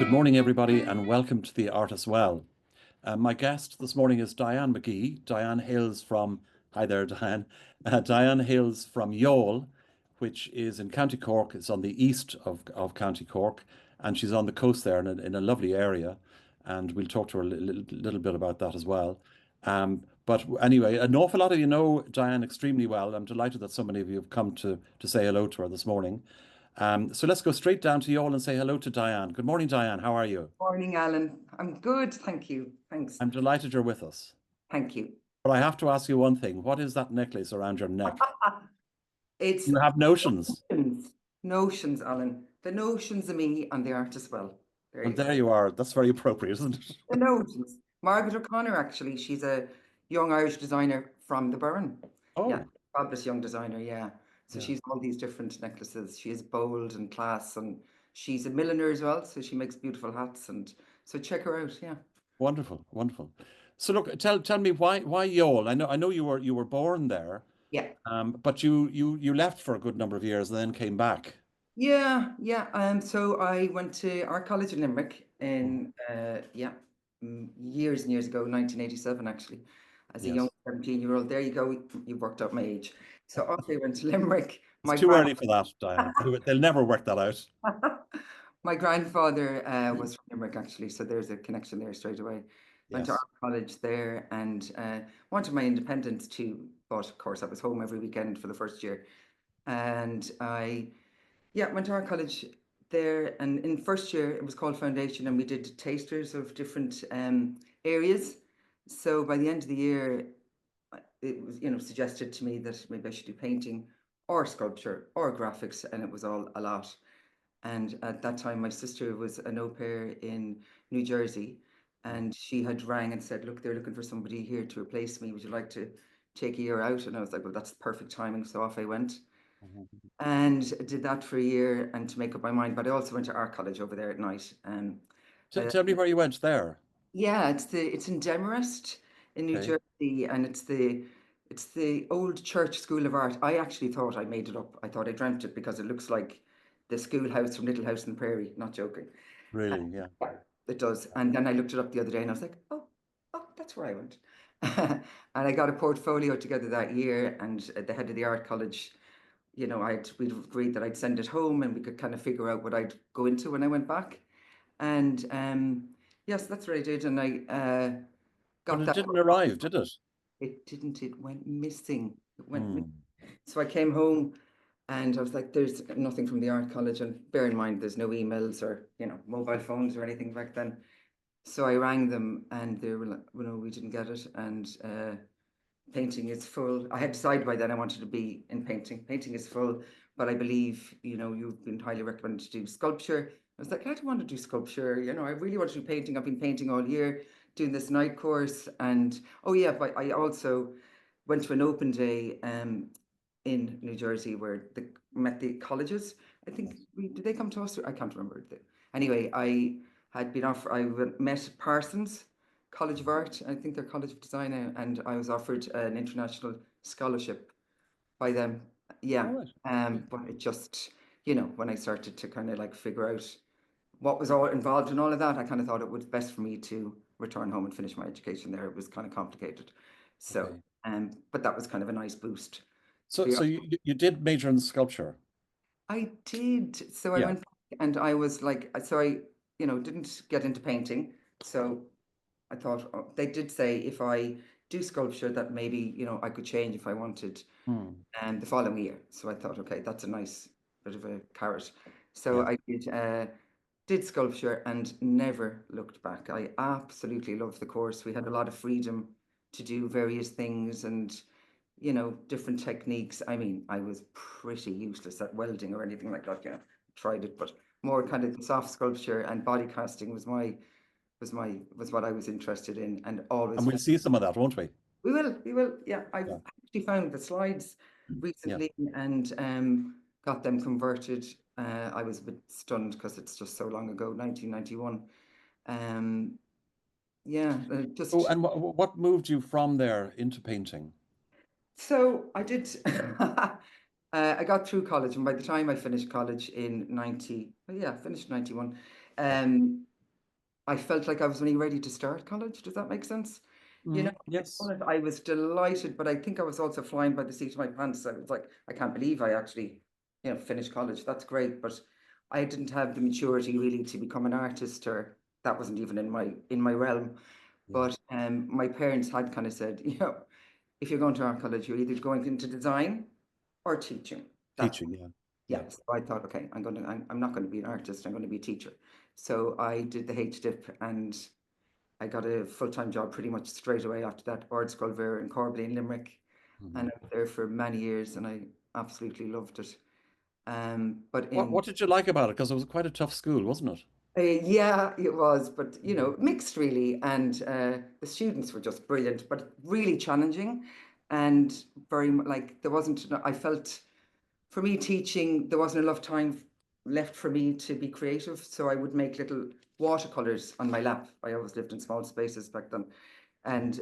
Good morning, everybody, and welcome to The Art as Well. My guest this morning is Diane Magee. Diane hails from, hi there, Diane. Diane hails from Youghal, which is in County Cork. It's on the east of County Cork, and she's on the coast there in a lovely area. And we'll talk to her a little bit about that as well. But anyway, an awful lot of you know Diane extremely well. I'm delighted that so many of you have come to say hello to her this morning. So let's go straight down to Youghal and say hello to Diane. Good morning, Diane. How are you? Morning, Alan. I'm good, thank you. Thanks. I'm delighted you're with us. Thank you. But I have to ask you one thing. What is that necklace around your neck? It's You have notions. notions, Alan. The notions of me and the art as well. There Well, you go. there you are. That's very appropriate, isn't it? The notions. Margaret O'Connor, actually, she's a young Irish designer from the Burren. Yeah, Oh, fabulous young designer, yeah. So yeah. she's all these different necklaces. She is bold and class, and she's a milliner as well, so she makes beautiful hats. And so check her out, yeah. Wonderful, wonderful. So look, tell me why Youghal? I know you were born there, Yeah. but you left for a good number of years and then came back. Yeah, yeah. So I went to art college in Limerick Mm. in years and years ago, 1987 actually, as a young Yes. 17-year-old. There you go, you worked out my age. So off I went to Limerick. It's My too grand early for that, Diane. They'll never work that out. my grandfather was from Limerick actually, so there's a connection there straight away. Went to art Yes. college there and wanted my independence too, but of course I was home every weekend for the first year. And I went to art college there, and in first year it was called Foundation, and we did tasters of different areas. So by the end of the year, it was suggested to me that maybe I should do painting or sculpture or graphics, and it was all a lot. And at that time, my sister was an au pair in New Jersey, and she had rang and said, "Look, they're looking for somebody here to replace me. Would you like to take a year out?" And I was like, "Well, that's perfect timing." So off I went Mhm. and did that for a year and to make up my mind. But I also went to art college over there at night. Uh, Tell me where you went there. yeah, it's in Demarest in New Okay. Jersey, and it's the old Church School of Art. I actually thought I made it up. I thought I dreamt it because it looks like the schoolhouse from Little House on the Prairie. Not joking. Uh, Really? Yeah. yeah, it does. And then I looked it up the other day, and I was like, oh, that's where I went. And I got a portfolio together that year, and the head of the art college, we'd agreed that I'd send it home and we could kind of figure out what I'd go into when I went back. And yes, that's what I did. And I But got it that. didn't arrive, did it? It didn't, it went missing. It went missing. Hmm. So I came home and I was like, there's nothing from the art college. And bear in mind, there's no emails or, mobile phones or anything back then. So I rang them and they were like, well, no, we didn't get it. And painting is full. I had decided by then I wanted to be in painting. Painting is full, but I believe, you've been highly recommended to do sculpture. I was like, I don't want to do sculpture. I really want to do painting. I've been painting all year, doing this night course. And oh yeah, but I also went to an open day in New Jersey where met the colleges. I think Yes. did they come to us? I can't remember. Anyway, I had been off. I met Parsons College of Art. I think they're College of Design now, and I was offered an international scholarship by them. All Yeah, right. Okay. but it just, when I started to kind of like figure out what was all involved in all of that, I kind of thought it was best for me to return home and finish my education there. It was kind of complicated. So, Okay. but that was kind of a nice boost. So, The so you did major in sculpture. I did. So I Yeah. went back and I was like, so I, didn't get into painting. So I thought they did say if I do sculpture that maybe, I could change if I wanted Hmm. and the following year. So I thought, okay, that's a nice bit of a carrot. So Yeah. I did sculpture and never looked back. I absolutely loved the course. We had a lot of freedom to do various things and different techniques. I mean, I was pretty useless at welding or anything like that. Tried it, but more kind of the soft sculpture and body casting was what I was interested in and always And we'll found. see some of that, won't we? We will. Yeah, I've Yeah. actually found the slides Yeah. recently and got them converted. I was a bit stunned because it's just so long ago, 1991. Um, yeah, Oh, just and what moved you from there into painting? so I did. I got through college, and by the time I finished college in 90, well, yeah, finished 91. I felt like I was only ready to start college. Does that make sense? You know, Yes. I was delighted, but I think I was also flying by the seat of my pants. I was like, I can't believe I actually, finished college. That's great, but I didn't have the maturity really to become an artist, or that wasn't even in my realm. Yeah. But my parents had kind of said, if you're going to art college, you're either going into design or teaching. That's Teaching. Yeah. Yeah. Yeah. So I thought, okay, I'm not going to be an artist. I'm going to be a teacher. So I did the HDip, and I got a full-time job pretty much straight away after that, Ard Sculver in Corbally in Limerick. Mhm. And I was there for many years, and I absolutely loved it. But What did you like about it? Because it was quite a tough school, wasn't it? yeah, it was, but Mhm. mixed really. And the students were just brilliant, but really challenging, and like there wasn't, I felt for me teaching, there wasn't enough time left for me to be creative. So I would make little watercolors on my lap. I always lived in small spaces back then. And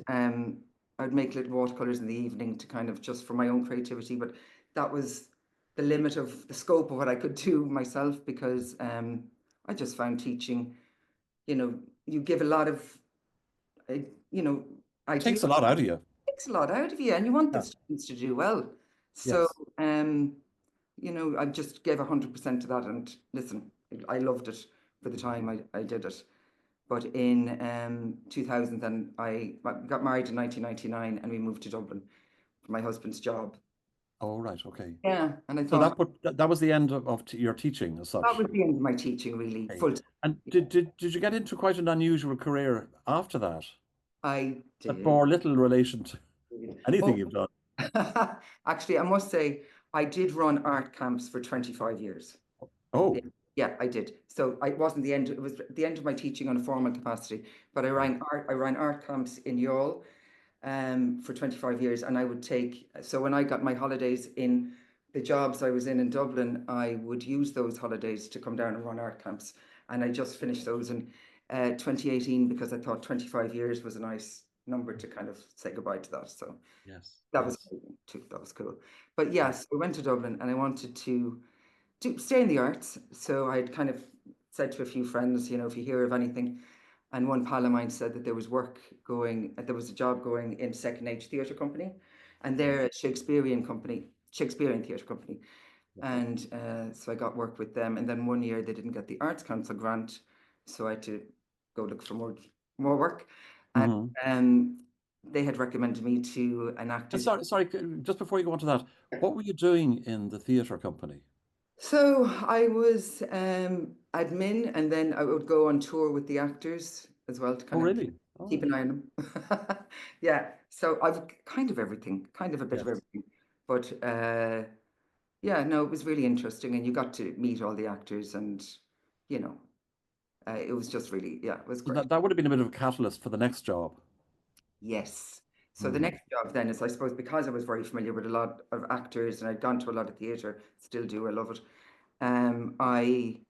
I'd make little watercolors in the evening to kind of just for my own creativity. But that was the limit of the scope of what I could do myself, because I just found teaching, you give a lot of, uh, you know, ideas. Takes a lot out of you. Takes a lot out of you, and you want the Yeah. students to do well. So, Yes. I just gave 100% to that, and listen, I loved it for the Mhm. time I did it. But in 2000, then I got married in 1999, and we moved to Dublin for my husband's job. Oh, right. Okay. Yeah, and I So thought that was the end of your teaching as that such. was the end of my teaching, really, Okay. full time. And did you get into quite an unusual career after that? I That did. bore little relation to anything Oh, you've done. actually, I must say, I did run art camps for 25 years. Yeah, Oh, yeah, I did. So I wasn't the end. It was the end of my teaching on a formal capacity. But I right. ran art. I ran art camps in Youghal, for 25 years, and I would take. So when I got my holidays in the jobs I was in Dublin, I would use those holidays to come down and run art camps. And I just finished those in 2018, because I thought 25 years was a nice number to kind of say goodbye to that. So Yes. that was Yes. that was cool. But Yeah. yes, I went to Dublin, and I wanted to stay in the arts. So I'd kind of said to a few friends, if you hear of anything, and one pal of mine said that there was work going, there was a job going in Second Age Theatre Company, and Okay. they're a Shakespearean theatre company. Yeah. And so I got work with them. And then one year they didn't get the Arts Council grant, so I had to go look for more work. And Hmm. they had recommended me to an And actor's. sorry, just before you go on to that, what were you doing in the theatre company? So I was admin, and then I would go on tour with the actors as well to Oh, kind of really? All keep right. an eye on them. Yeah, so I've kind of everything, kind of a bit of Yes. everything. But yeah, no, it was really interesting, and you got to meet all the actors, and you know, it was just really, yeah, it was So great. that would have been a bit of a catalyst for the next job. Yes. So the Hmm. next job then is, I suppose, because I was very familiar with a lot of actors, and I'd gone to a lot of theatre, still do, I love it. I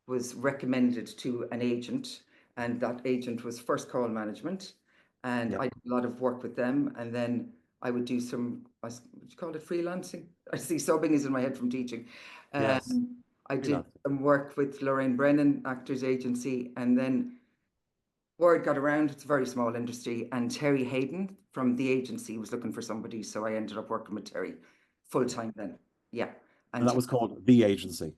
was recommended to an agent, and that agent was First Call Management, and Yeah. I did a lot of work with them. And then I would do some, would you call it freelancing? I see subbing is in my head from teaching. Yes. I did Freelance. some work with Lorraine Brennan Actors Agency, and then word got around, it's a very small industry, and Terry Hayden from the agency was looking for somebody, so I ended up working with Terry full Yeah. time then. Yeah, And and that was called the agency.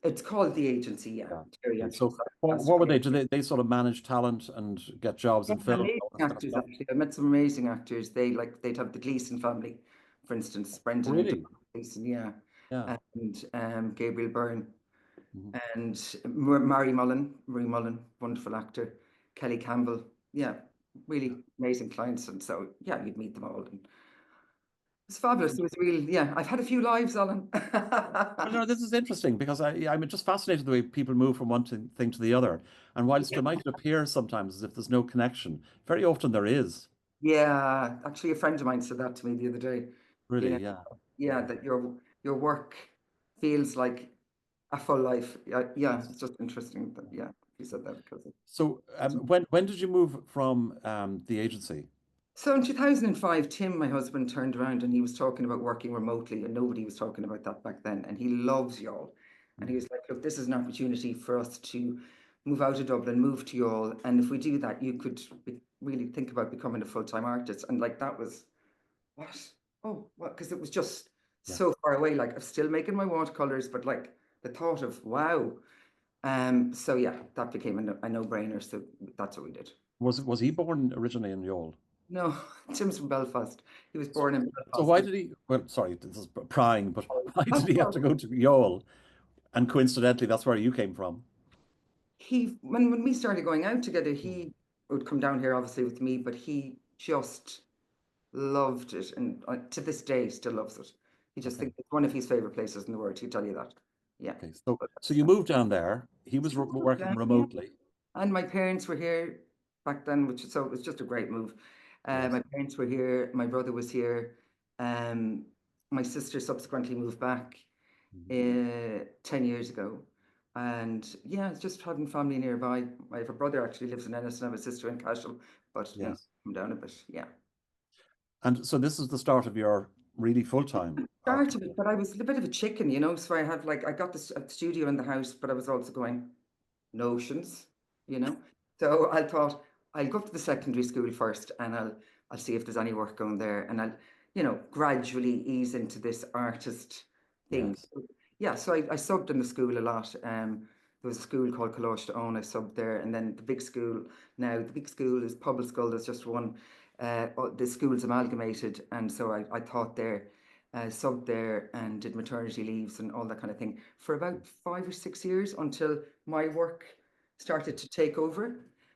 it's called the agency. Yeah, Yeah. Terry Okay. actually So started as what were Terry. they? They sort of manage talent and get jobs Yeah, in film and amazing all that kind of actors stuff? actually. I met some amazing actors. They'd have the Gleason family, for instance, Oh, Brendan and really? Donald Gleason, yeah, Yeah. and Gabriel Byrne, Mhm. and Marie Mullen, wonderful actor, Kelly Campbell, yeah, really amazing clients. And so yeah, you'd meet them all, and it was fabulous. It was real. Yeah, I've had a few lives, Alan. Well, no, this is interesting because I'm just fascinated the way people move from one thing to the other. And whilst it might appear sometimes as if there's no connection, very often there is. Yeah, actually, a friend of mine said that to me the other day. You know, Really, yeah. yeah, Yeah. that your work feels like a full life. Yeah, yeah, Yes. it's just interesting that, yeah, you said that because So when did you move from the agency? so in 2005, Tim, my husband, turned around, and he was talking about working remotely, and nobody was talking about that back then. And he loves y'all. And he Mhm. was like, look, this is an opportunity for us to move out of Dublin, move to Youghal, and if we do that, you could really think about becoming a full-time artist. And like that was what? Oh, what? Because it was just Yeah. so far away. Like I'm still making my watercolors, but like the thought of wow. So yeah, that became a no-brainer. So that's what we did. Was he born originally in Youghal? No, Tim's from Belfast. He was So, born in so Belfast. why did he? Well, sorry, this is prying, but why did That's he have all to right. go to Youghal? And coincidentally, that's where you came from. He when we started going out together, he would come down here obviously with me, but he just loved it, and to this day still loves it. He just Okay. thinks it's one of his favorite places in the world. He'll tell you that. Yeah. Okay. So, But so that's you moved down there. He was working yeah. remotely. And my parents were here back then, which so it was just a great move. Yes. My parents were here. My brother was here. Um, my sister subsequently moved back Mhm. 10 years ago. And yeah, it's just having family nearby. I have a brother actually lives in Ennis and I have a sister in Cashel, but Yes. come down a bit. Yeah. And so this is the start of your really full-time art Started career. it, but I was a bit of a chicken, you know. So I had like I got this studio in the house, but I was also going notions, you know. So I thought I'll go up to the secondary school first, and I'll see if there's any work going there, and I'll gradually ease into this artist thing. Yes. Yeah, so I subbed in the school a lot. There was a school called Coláiste to Own. I subbed there, and then the big school. Now the big school is Public School. There's just one. The school's amalgamated, and so I taught there, subbed there, and did maternity leaves and all that kind of thing for about 5 or 6 years until my work started to take over.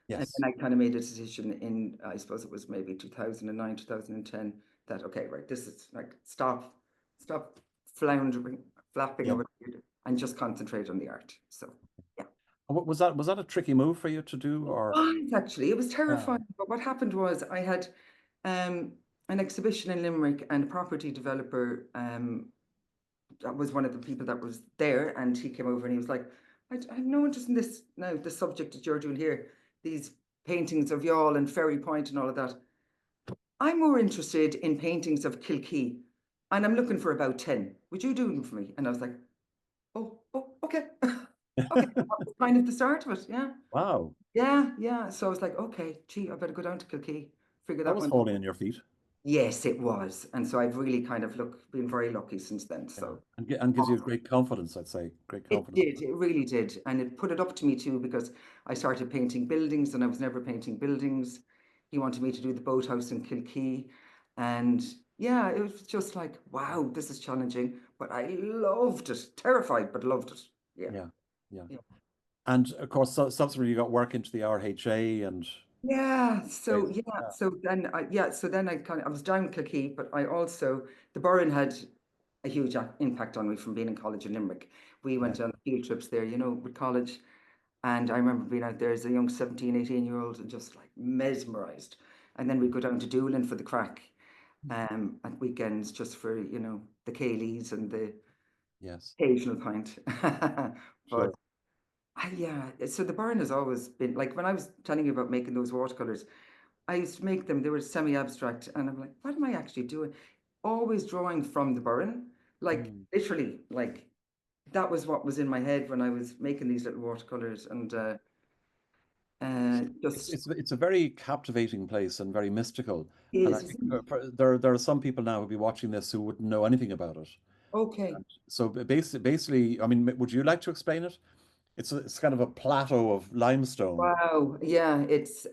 And Yes. then I kind of made a decision in, I suppose it was maybe 2009, 2010, that, okay, right, this is like, stop floundering, flapping Yeah. over here and just concentrate on the art. So, yeah. Was that a tricky move for you to do, or? Was actually, it was Yeah. terrifying. But what happened was I had um, an exhibition in Limerick and a property developer that was one of the people that was there, and he came over and he was like, I have no interest in this now, the subject that you're doing here, these paintings of Youghal and Ferry Point and all of that. I'm more interested in paintings of Kilkee, and I'm looking for about 10. Would you do them for me? And I was like, oh, okay. Okay, that was kind of the start of it. Yeah. Wow. Yeah. So I was like, okay, gee, I better go down to Kilkee, figure That that was one. falling on your feet. Yes, it was. And so I've really kind of been very lucky since then. Yeah. So And gives you great confidence, I'd say. Great it confidence. did, it really did. And it put it up to me too, because I started painting buildings and I was never painting buildings. He wanted me to do the boathouse in Kilkee. And yeah, it was just like, wow, this is challenging. But I loved it. Terrified, but loved it. Yeah. Yeah. Yeah. Yeah. And of course, subsequently you got work into the RHA and Yeah, great. so yeah, Yeah. so then I was down Kilkee, but I also the Burren had a huge impact on me from being in college in Limerick. We Yeah. went on field trips there, with college, and I remember being out there as a young 17, 18-year-old and just like mesmerized. And then we'd go down to Doolin for the crack, at weekends just for, the Cayleys and the Yes. occasional pint. But Sure. yeah, so the Burren has always been like when I was telling you about making those watercolors. I used to make them, they were semi-abstract, and I'm like, what am I actually doing? Always drawing from the Burren, like Mm. literally, like that was what was in my head when I was making these little watercolors, and It's just it's it's a very captivating place and very mystical. And I is, think isn't it? there are some people now who'll be watching this who wouldn't know anything about it. Okay. And so basically, I mean, would you like to explain it? It's kind of a plateau of limestone. Wow. Yeah, it's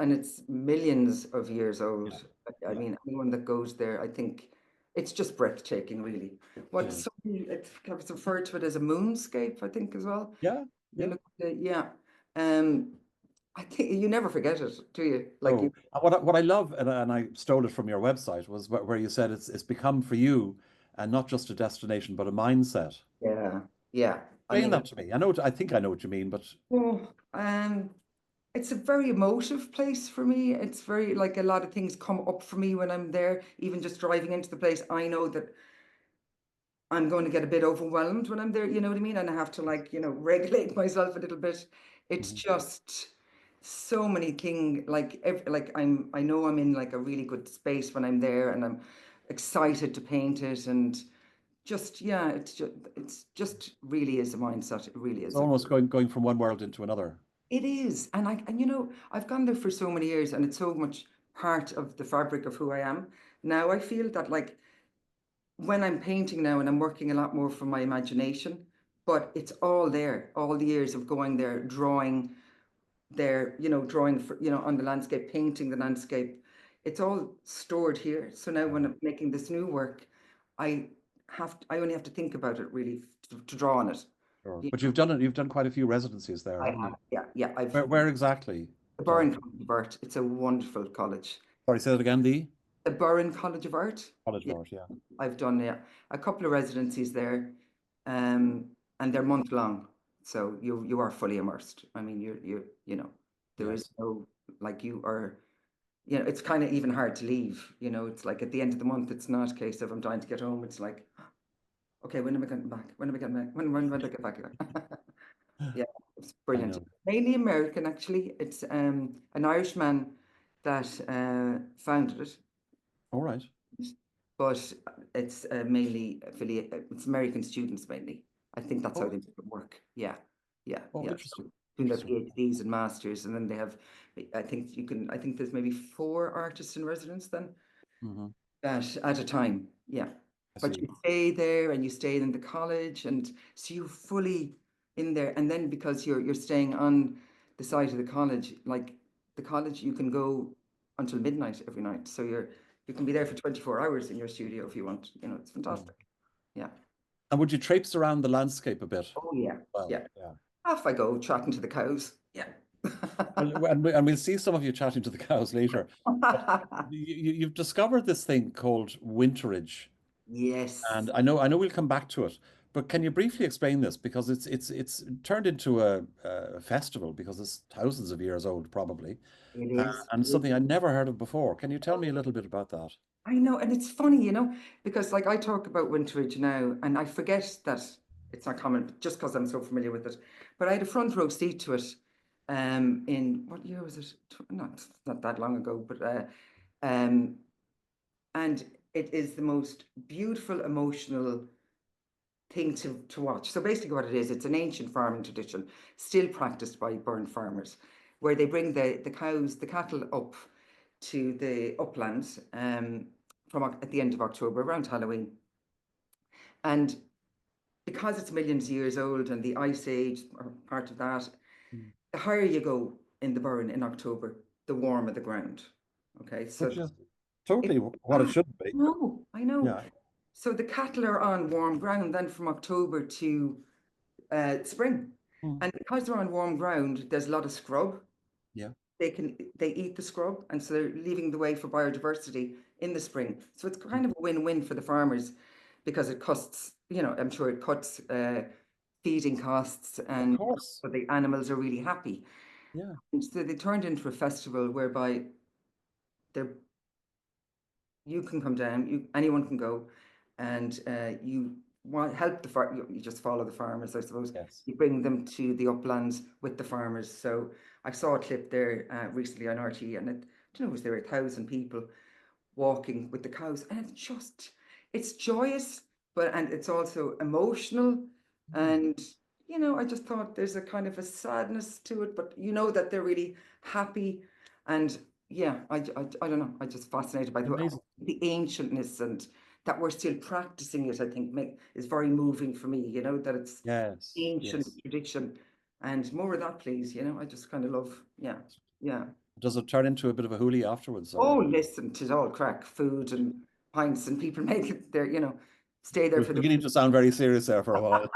millions of years Yeah. old. I Yeah. mean, anyone that goes there, I think it's just breathtaking, really. What Yeah. some it's kind of referred to it as a moonscape, I think, as well. Yeah. You Yeah. look at it, yeah. Um, I think you never forget it, do you? Like you, Oh, what I love, and I stole it from your website, was where you said it's become for you, and not just a destination, but a mindset. yeah, yeah. I Explain mean, that to me. I think I know what you mean, but oh, it's a very emotive place for me. It's very like a lot of things come up for me when I'm there. Even just driving into the place, I know that I'm going to get a bit overwhelmed when I'm there. You know what I mean? And I have to like, regulate myself a little bit. It's Mhm. just so many things. I know I'm in like a really good space when I'm there, and I'm excited to paint it, and just yeah, it's just really is a mindset. It really It's is. almost going from one world into another. It is. And you know, I've gone there for so many years and it's so much part of the fabric of who I am. Now I feel that like when I'm painting now and I'm working a lot more from my imagination, but it's all there, all the years of going there, drawing there, you know, drawing for, you know, on the landscape, painting the landscape. It's all stored here. So now when I'm making this new work, I I only have to think about it really to draw on it. Sure. You But know, you've done quite a few residencies there, I haven't have, you? yeah, yeah. I've Where exactly, the Diane? Burren College of Art. It's a wonderful college. Sorry, say that again, the The Burren College of Art. College of Yeah, Art, yeah. I've done, yeah, a couple of residencies there, and they're month long, so you are fully immersed. I mean, you know, there is Yes. no like you are. You know, it's kind of even hard to leave. You know, it's like at the end of the month, it's not a case of I'm dying to get home. It's like, okay, when am I getting back? When am I getting back? When do I get back here? Yeah, it's I brilliant. know. Mainly American, actually. It's an Irishman that founded it, All right. but it's mainly affiliate. It's American students mainly. I think that's All how they right. make it work. Yeah, yeah, Oh, yeah. So interesting. doing their Interesting. PhDs and masters, and then they have. I think you can. I think there's maybe 4 artists in residence then Hmm. at a time. Yeah, I but see. you stay there and you stay in the college, and so you're fully in there. And then because you're staying on the site of the college, like the college, you can go until midnight every night. So you can be there for 24 hours in your studio if you want. You know, it's Mm. fantastic. Yeah. And would you traipse around the landscape a bit? Oh yeah. Well, Yeah. yeah. Off I go chatting to the cows. Yeah. Well, and we'll see some of you chatting to the cows later. But you've discovered this thing called winterage, Yes, and I know we'll come back to it. But can you briefly explain this? Because it's turned into a festival because it's thousands of years old, probably, it is. and something I never heard of before. Can you tell me a little bit about that? I know, and it's funny, you know, because like I talk about Winterage now, and I forget that it's not common just because I'm so familiar with it. But I had a front row seat to it, in what year was it? Not that long ago, but um, and it is the most beautiful, emotional thing to watch. So basically, what it is, it's an ancient farming tradition still practiced by Burren farmers, where they bring the cows, the cattle up to the uplands at the end of October, around Halloween. And because it's millions of years old and the ice age are part of that, Mm. the higher you go in the burn in October, the warmer the ground. Okay, so Which is it, totally what it should be. no, I know. Yeah. So the cattle are on warm ground then from October to spring. Mm. And because they're on warm ground, there's a lot of scrub. Yeah. They eat the scrub, and so they're leaving the way for biodiversity in the spring. So it's kind of a win-win for the farmers because it costs, you know, I'm sure it cuts feeding costs, Of and course. so the animals are really happy. Yeah. And so they turned into a festival whereby they're you can come down, anyone can go, and you want help the farm. You just follow the farmers, I suppose. Yes. You bring them to the uplands with the farmers. So I saw a clip there recently on RT, and I don't know, was there 1,000 people walking with the cows, and it's joyous, and it's also emotional, Mm. and you know, I just thought there's a kind of a sadness to it, but you know that they're really happy, and yeah, I don't know, I'm just fascinated by Amazing. the ancientness and that we're still practicing it. I think is very moving for me. You know that it's Yes. ancient Yes. tradition, and more of that, please. You know, I just kind of love, yeah, yeah. Does it turn into a bit of a hoolie afterwards, Oh, or listen, 'tis all crack, food and pints, and people make it there, you know, stay it there was for the. beginning to sound very serious there for a while?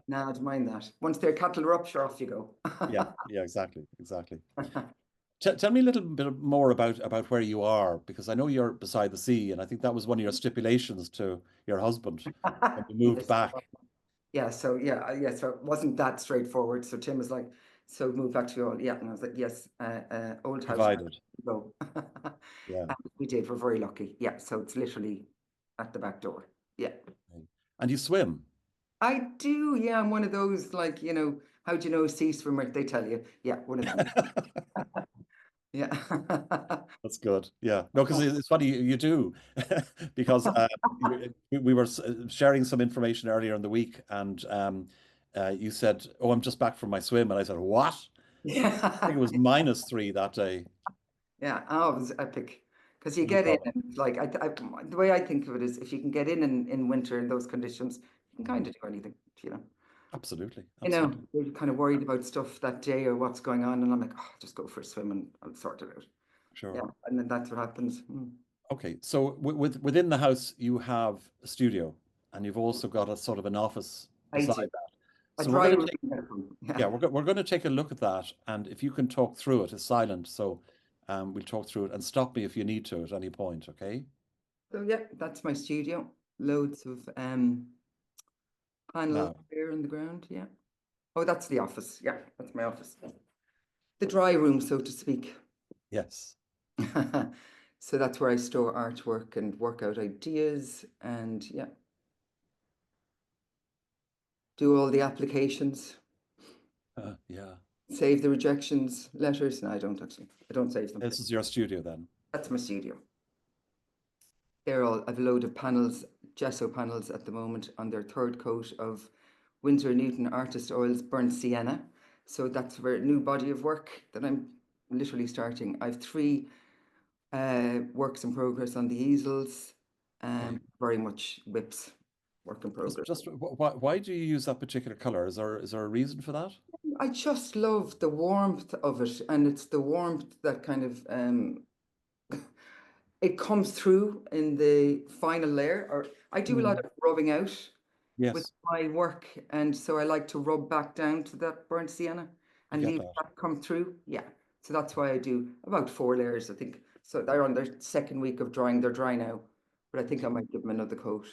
Nah, I don't mind that. Once their cattle are up, sure, off you go. Yeah. Yeah. Exactly. Exactly. Tell me a little bit more about where you are, because I know you're beside the sea, and I think that was one of your stipulations to your husband when you moved Yes. back. Yeah. So yeah, yeah. So it wasn't that straightforward. So Tim was like, "So move back to your yeah," and I was like, "Yes, old house, Provided. go." Yeah. And we did. We're very lucky. Yeah. So it's literally at the back door. Yeah. Right. And you swim. I do. Yeah. I'm one of those like how do you know a sea swimmer? They tell you. Yeah. One of them. Yeah. That's good. Yeah. No, because it's funny you do, because we were sharing some information earlier in the week, and you said, "Oh, I'm just back from my swim," and I said, "What?" I think it Yeah. was -3 that day. Yeah, oh, it was epic because you No get in problem. and like the way I think of it is if you can get in winter in those conditions, you can kind Mhm. of do anything, you know. Absolutely, You know, absolutely. you're kind of worried about stuff that day or what's going on, and I'm like, oh, just go for a swim and I'll sort it out. Yeah, Sure. and then that's what happens. Mm. Okay, so within the house you have a studio, and you've also got a sort of an office I beside do. that. A So we're dry going to room. take, Yeah. yeah, we're going to take a look at that, and if you can talk through it, it's silent, so we'll talk through it, and stop me if you need to at any point. Okay. So yeah, that's my studio. Loads of panels Now, here in the ground. Yeah. Oh, that's the office. Yeah, that's my office. The dry room, so to speak. yes. So that's where I store artwork and work out ideas and yeah, do all the applications, Yeah. save the rejections, letters. No, I don't actually. I don't save them. This is your studio then. That's my studio. They're all, I've a load of panels, gesso panels at the moment on their third coat of Winsor Newton Artist Oils Burnt Sienna. So that's a new body of work that I'm literally starting. I've three works in progress on the easels, Okay. very much whips, work in progress. Just why do you use that particular color? Is there a reason for that? I just love the warmth of it, and it's the warmth that kind of it comes through in the final layer. Or I do a lot Mm. of rubbing out with Yes, my work, and so I like to rub back down to that burnt sienna I and get leave that. that come through. Yeah, so that's why I do about 4 layers, I think. So they're on their second week of drying. They're dry now, but I think I Okay. might give them another coat.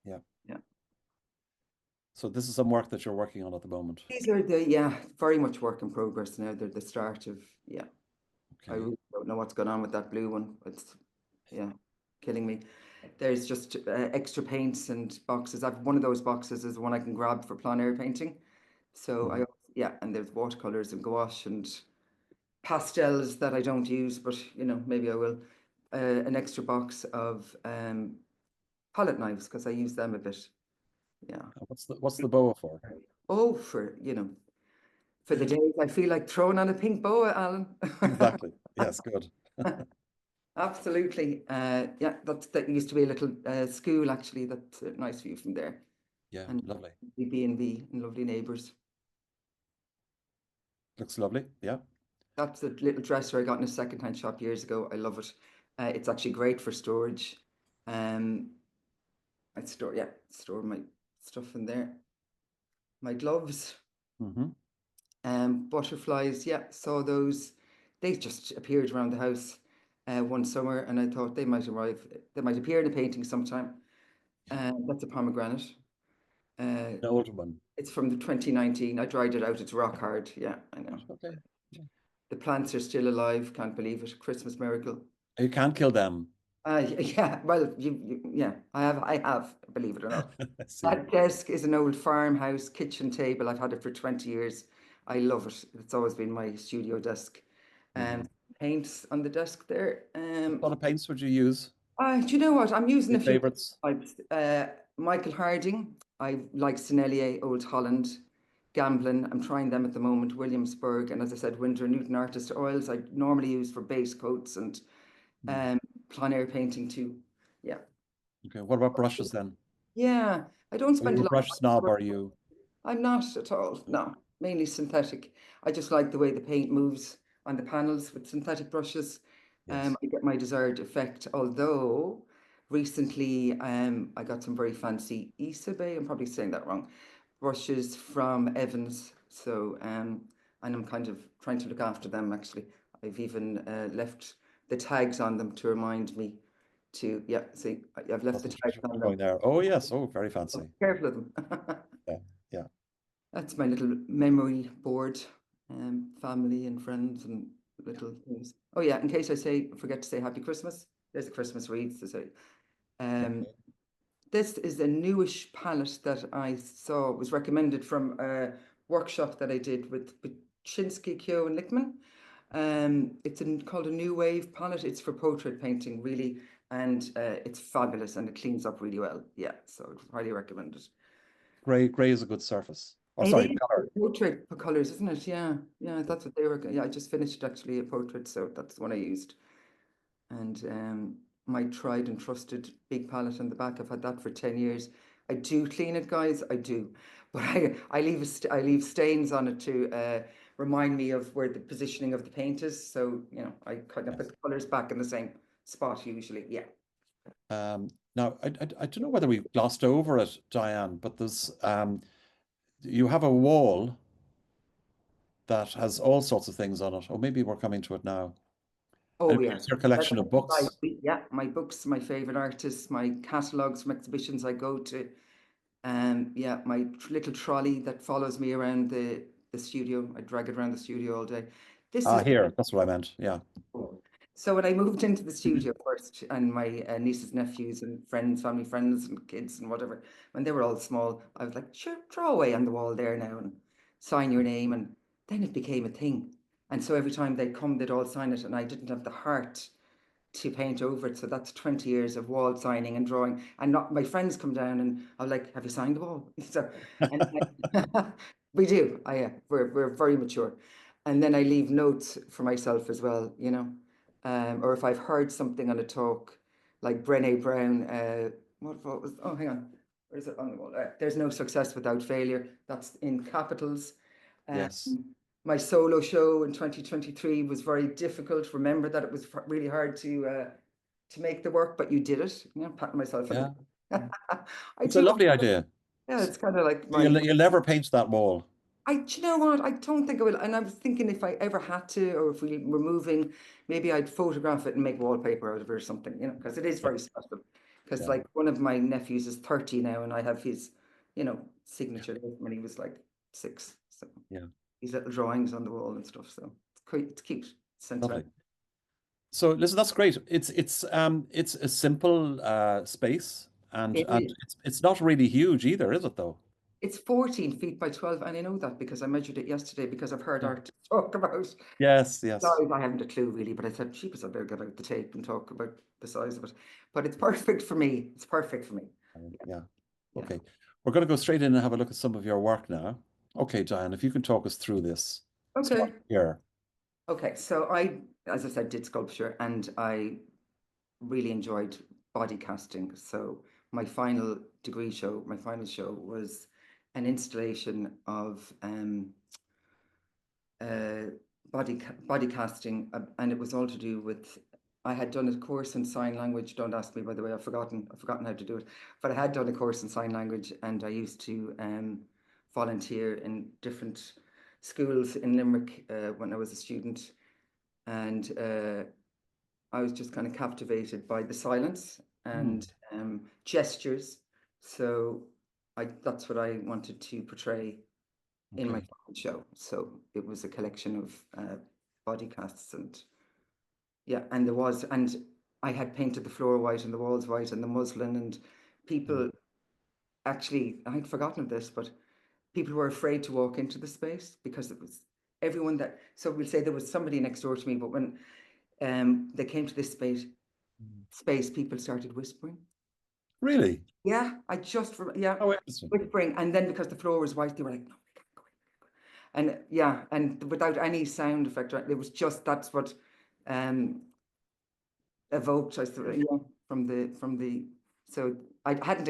Yeah. Yeah. So this is some work that you're working on at the moment. These are the, yeah, very much work in progress now. They're the start of, yeah, I Okay. really don't know what's going on with that blue one. It's, yeah, killing me. There's just extra paints and boxes. I've one of those boxes is the one I can grab for plein air painting. So Mhm. yeah, and there's watercolors and gouache and pastels that I don't use, but you know, maybe I will. An extra box of palette knives because I use them a bit. Yeah. What's the boa for? Oh, for you know, for the days I feel like throwing on a pink boa, Alan. Exactly. Yes, good. Absolutely. Yeah, that used to be a little school actually. That's a nice view from there. Yeah, And lovely. the B&B and lovely neighbours. Looks lovely. Yeah. That's a little dresser I got in a second-hand shop years ago. I love it. It's actually great for storage. Um, I store my stuff in there. My gloves, Hmm. butterflies. Yeah, saw those. They just appeared around the house one summer, and I thought they might arrive. They might appear in a painting sometime. That's a pomegranate. Uh, The older one. it's from the 2019. I dried it out. It's rock hard. Yeah, I know. Right, okay. Yeah. The plants are still alive. Can't believe it. Christmas miracle. You can't kill them. Yeah, well, yeah, I have, believe it or not. I see. That desk is an old farmhouse kitchen table. I've had it for 20 years. I love it. It's always been my studio desk. Hmm. Paints on the desk there. What sort of paints would you use? Do you know what? I'm using Your a few favorites? types. Michael Harding. I like Sennelier, Old Holland, Gamblin. I'm trying them at the moment. Williamsburg, and as I said, Winter Newton Artist Oils. I normally use for base coats and Hmm. um, plein air painting too. Yeah. Okay. What about brushes then? Yeah, I don't Are you spend a a lot of brush snob? money. Are you? I'm not at all. No, mainly synthetic. I just like the way the paint moves on the panels with synthetic brushes. Yes. I get my desired effect. Although recently, I got some very fancy Isabe. I'm probably saying that wrong. Brushes from Evans. So, and I'm kind of trying to look after them actually. I've even left the tags on them to remind me to, yeah, see, I've left the Wasn't tags on them. going there. Oh yes. Oh, very fancy. Careful of them. Yeah. Yeah. That's my little memory board, family and friends and Yeah. little things. Oh yeah, in case I forget to say Happy Christmas, there's a Christmas wreath to say. Um, Okay. this is a newish palette that I saw was recommended from a workshop that I did with Chinsky, Kyo and Lickman. It's called a New Wave palette. It's for portrait painting, really, and it's fabulous and it cleans up really well. Yeah, so I'd highly recommend it. Gray is a good surface. Or It sorry, is color. portrait colours, isn't it? Yeah, yeah, that's what they were. Yeah, I just finished actually a portrait, so that's the one I used. And my tried and trusted big palette on the back, I've had that for 10 years. I do clean it, guys, I do. But I leave I leave stains on it to remind me of where the positioning of the paint is. So, you know, I kind of put Yes. the colours back in the same spot usually. Yeah. Now, I don't know whether we've glossed over it, Diane, but you have a wall that has all sorts of things on it. Or maybe we're coming to it now. And Oh, yeah. it's your collection of books. Yeah, my books, my favorite artists, my catalogues from exhibitions I go to. Yeah, my little trolley that follows me around the studio. I drag it around the studio all day. This Ah, is here, that's what I meant. Yeah. so when I moved into the studio first, and my nieces, nephews, and friends, family friends, and kids, and whatever, when they were all small, I was like, sure, throw away on the wall there now and sign your name. And then it became a thing. And so every time they'd come, they'd all sign it, and I didn't have the heart to paint over it. So that's 20 years of wall signing and drawing. And not my friends come down and I'm like, have you signed the wall? So and we do. We're very mature. And then I leave notes for myself as well, you know. Or if I've heard something on a talk, like Brené Brown, what was, oh, hang on, where is it on the wall? There's no success without failure. That's in capitals. Um, Yes. my solo show in 2023 was very difficult. Remember that it was really hard to make the work, but you did it. You know, patting myself on the Yeah. back. I It's a do. lovely idea. Yeah, So it's kind of like you'll never paint that wall. do you know what? I don't think I will. And I was thinking if I ever had to, or if we were moving, maybe I'd photograph it and make wallpaper out of it or something, you know, because it is Yeah. very special. Because Yeah. like one of my nephews is 30 now, and I have his, you know, signature there when he was like 6. So Yeah. his little drawings on the wall and stuff. So it's cute, it's Lovely. sentimental. So listen, that's great. It's a simple space and It is. it's not really huge either, is it though? It's 14 feet by 12, and I know that because I measured it yesterday because I've heard Yeah. artists talk about Yes, yes. size. I haven't a clue really, but I said, sheepers, I better get out the tape and talk about the size of it. But it's perfect for me. It's perfect for me. Yeah. Yeah. Okay. We're going to go straight in and have a look at some of your work now. Okay, Diane, if you can talk us through this. Start Okay. here. Okay. So as I said, did sculpture and I really enjoyed body casting. So my final my final show was an installation of uh, body casting, and it was all to do with. I had done a course in sign language. Don't ask me, by the way. I've forgotten how to do it. But I had done a course in sign language, and I used to volunteer in different schools in Limerick when I was a student, and I was just kind of captivated by the silence Hmm. and gestures. So that's what I wanted to portray in my Okay. show. So it was a collection of body casts and yeah, and I had painted the floor white and the walls white and the muslin and Yeah. people actually, I'd forgotten of this, but people were afraid to walk into the space because it was everyone that, so we'll say there was somebody next door to me, but when they came to this space, people started whispering. Really? Yeah, yeah, Oh, interesting. whispering. And then because the floor was white, they were like, no, we can't go in. And yeah, and without any sound effect, right, it was just that's what um evoked, I suppose, yeah, from the. So I hadn't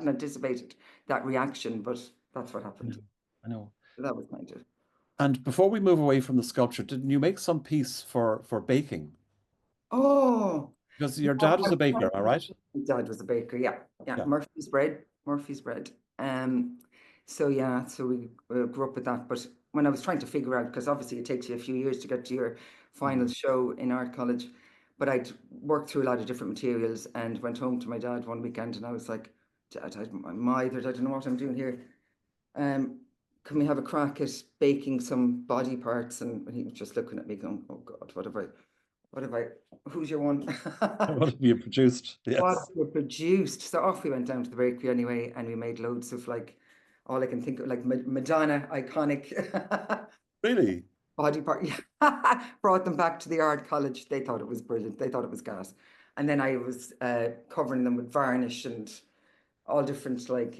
anticipated that reaction, but that's what I know. happened. I know. So that was kind of. And before we move away from the sculpture, didn't you make some piece for baking? Oh, Because yeah, your dad was a baker, am I right? my dad was a baker. Yeah, yeah. Yeah. Murphy's bread. So yeah, so we grew up with that. But when I was trying to figure out, because obviously it takes you a few years to get to your final Mm. show in art college, but I'd worked through a lot of different materials and went home to my dad one weekend, and I was like, Dad, I'm mithered. I don't know what I'm doing here. Um, can we have a crack at baking some body parts? And he was just looking at me, going, "Oh God, what have I? Who's your one?" What have you produced? What Yes. we produced. So off we went down to the bakery anyway, and we made loads of like all I can think of, like Madonna iconic Really? body part. Yeah. Brought them back to the art college. They thought it was brilliant. They thought it was gas. And then I was covering them with varnish and all different like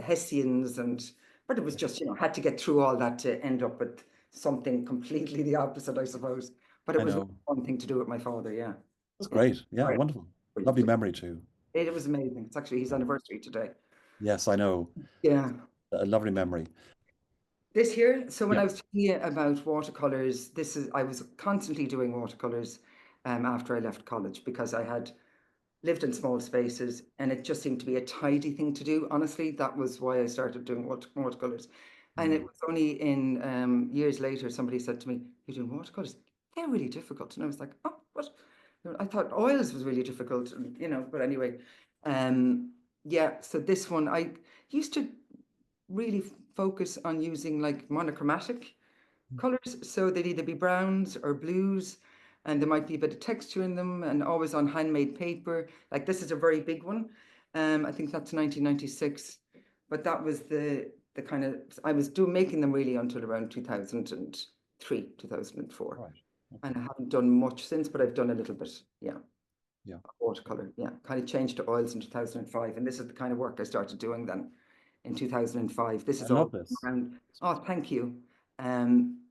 hessians and But it was just, had to get through all that to end up with something completely the opposite, I suppose. But it I was a know. fun thing to do with my father, yeah. That's It's great. Yeah, great. wonderful. Lovely memory too. It was amazing. It's actually his anniversary today. Yes, I know. Yeah. A lovely memory. This here, so when Yeah. I was telling you about watercolors, I was constantly doing watercolors after I left college because I had lived in small spaces and it just seemed to be a tidy thing to do. Honestly, that was why I started doing watercolors. And it Mm. was only in years later, somebody said to me, "You're doing watercolors? They're really difficult." And I was like, "Oh, what?" I thought oils was really difficult, but anyway. Yeah, so this one, I used to really focus on using like monochromatic colors. So they'd either be browns or blues, and there might be a bit of texture in them, and always on handmade paper. Like this is a very big one. I think that's 1996, but that was the kind of I was making them really until around 2003, 2004, Right. and I Okay. haven't done much since, but I've done a little bit. Yeah, Yeah. watercolor. Yeah, kind of changed to oils in 2005, and this is the kind of work I started doing then in 2005. This I is love all this. around. Oh, thank you.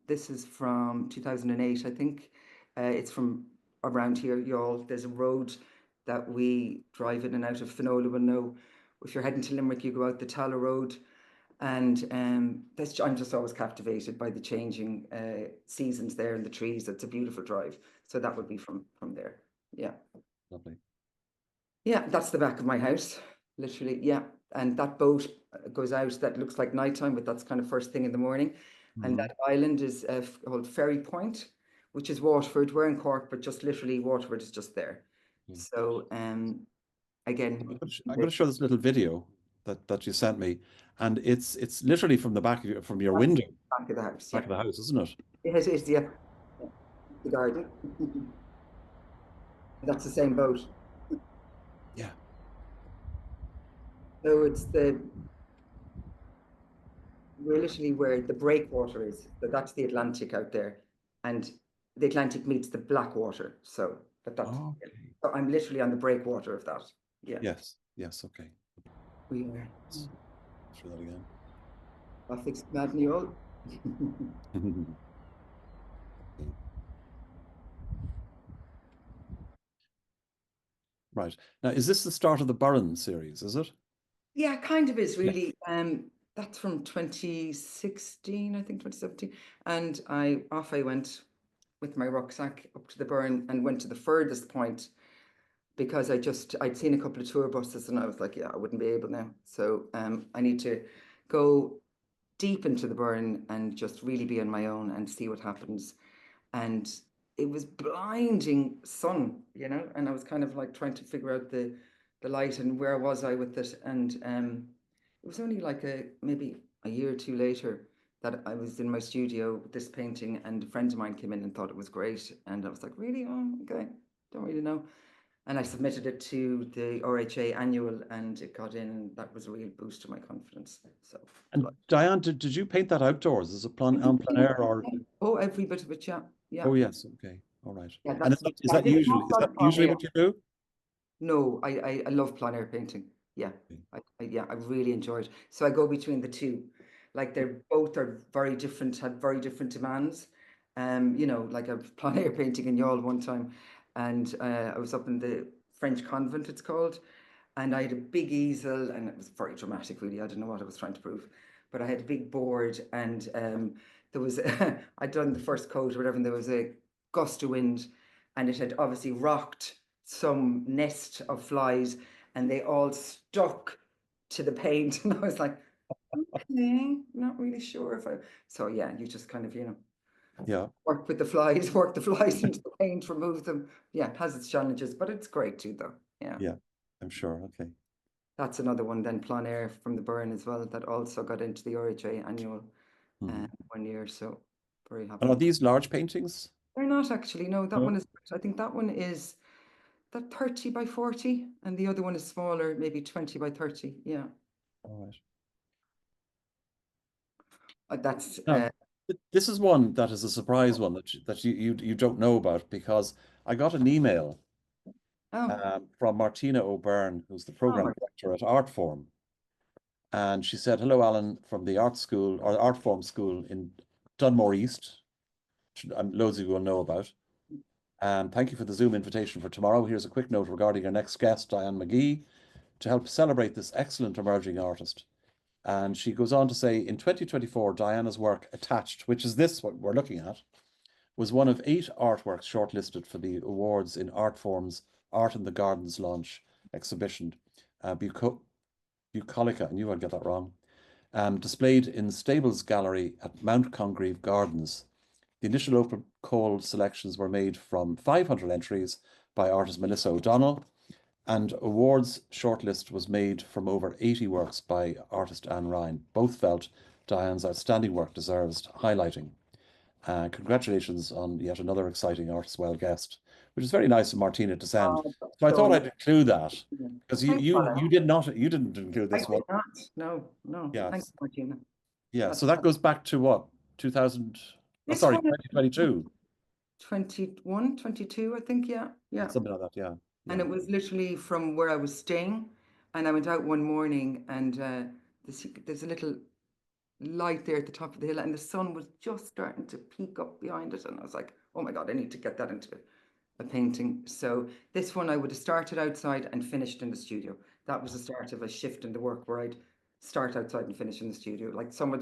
This is from 2008, I think. It's from around here, Youghal. There's a road that we drive in and out of. Finola will know. If you're heading to Limerick, you go out the Tala Road. And I'm just always captivated by the changing seasons there and the trees. It's a beautiful drive. So that would be from there. Yeah. Lovely. Yeah, that's the back of my house, literally. Yeah. And that boat goes out, that looks like nighttime, but that's kind of first thing in the morning. And Hmm. that island is called Ferry Point, which is Waterford. We're in Cork, but just literally Waterford is just there. Yeah. So again, I'm the going to show this little video that you sent me, and it's literally from the back of from your back window, of the house, back yeah. of the house, isn't it? It is, yeah. Yeah. The garden. That's the same boat. Yeah. So we're literally where the breakwater is. So that's the Atlantic out there. And the Atlantic meets the Blackwater. But that's, Oh, yeah. okay. So I'm literally on the breakwater of that. Yeah, Yes. Yes. Okay. we are. Let's try that again. Traffic's mad and all. Right. Now, is this the start of the Burren series, is it? Yeah, kind of is Yeah. really. That's from 2016, I think 2017. And I went with my rucksack up to the Burren and went to the furthest point because I'd seen a couple of tour buses and I was like, yeah, I wouldn't be able now. So I need to go deep into the Burren and just really be on my own and see what happens. And it was blinding sun, and I was kind of like trying to figure out the light and where was I with it. And it was only like maybe a year or two later that I was in my studio with this painting and a friend of mine came in and thought it was great. And I was like, really? Oh, okay. Don't really know. And I submitted it to the RHA annual and it got in and that was a real boost to my confidence. So And Diane, did you paint that outdoors? Is it plein air or? oh, every bit of it, yeah. Yeah. Oh, yes. Okay. All right. Yeah, And that's I did an awful is lot that of usually plein air. what you do? No, I love plein air painting. Yeah. Okay. Yeah, I really enjoy it. So I go between the two. Like they're both are very different, had very different demands. Like a plein air painting in Youghal one time, and I was up in the French convent, it's called, and I had a big easel, and it was very dramatic, really. I don't know what I was trying to prove, but I had a big board, and there was I'd done the first coat or whatever, and there was a gust of wind, and it had obviously rocked some nest of flies, and they all stuck to the paint, and I was like, okay, not really sure if I. So yeah, you just kind of Yeah. work with the flies, work the flies into the paint, remove them. Yeah, it has its challenges, but it's great too, though. Yeah. Yeah. I'm sure. Okay. That's another one then, plein air from the Burren as well, that also got into the RHA annual Mhm. one year. So very And are happy. these large paintings? They're not actually, no, that No. one is, I think that one is that 30 by 40, and the other one is smaller, maybe 20 by 30. Yeah. All right. That's, Now, this is one that is a surprise one that you don't know about because I got an email oh, from Martina O'Byrne, who's the oh program my, director at Artform, And she said, "Hello, Alan, from the art school or art form school in Dunmore East, loads of you will know about. Thank you for the Zoom invitation for tomorrow. Here's a quick note regarding our next guest, Diane Magee, to help celebrate this excellent emerging artist." And she goes on to say, in 2024, Diana's work Attached, which is this what we're looking at, was one of 8 artworks shortlisted for the awards in Artform's Art in the Gardens launch exhibition, Bucolica, I knew I'd get that wrong, displayed in Stables Gallery at Mount Congreve Gardens. The initial open call selections were made from 500 entries by artist Melissa O'Donnell, and awards shortlist was made from over 80 works by artist Anne Ryan. Both felt Diane's outstanding work deserves highlighting. Congratulations on yet another exciting Artist Well guest, which is very nice of Martina to send. That's So I thought so I'd include that because thanks, Paula. you didn't include I this did one. not. No, no. Thanks, Yes. Martina. Yeah. That's So that goes back to what? 2000, this sorry, one is 2022. 21, 22, I think. Yeah, yeah. Something like that. Yeah. And Yeah. it was literally from where I was staying. And I went out one morning and there's a little light there at the top of the hill and the sun was just starting to peek up behind it. And I was like, oh my God, I need to get that into a painting. So this one I would have started outside and finished in the studio. That was the start of a shift in the work where I'd start outside and finish in the studio. Like some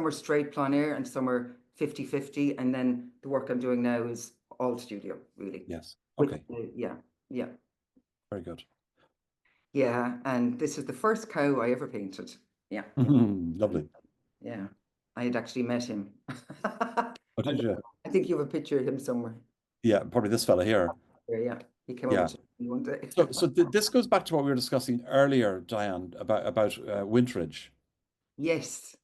are straight plein air and some are 50-50. And then the work I'm doing now is all studio, really. Yes. With Okay. yeah, yeah. Very good. Yeah, and this is the first cow I ever painted. Yeah, Lovely. yeah. I had actually met him. Oh, did you? I think you have a picture of him somewhere. Yeah, probably this fella here. Yeah, he came over Yeah. to me one day. So this goes back to what we were discussing earlier, Diane, about Winterage. Yes.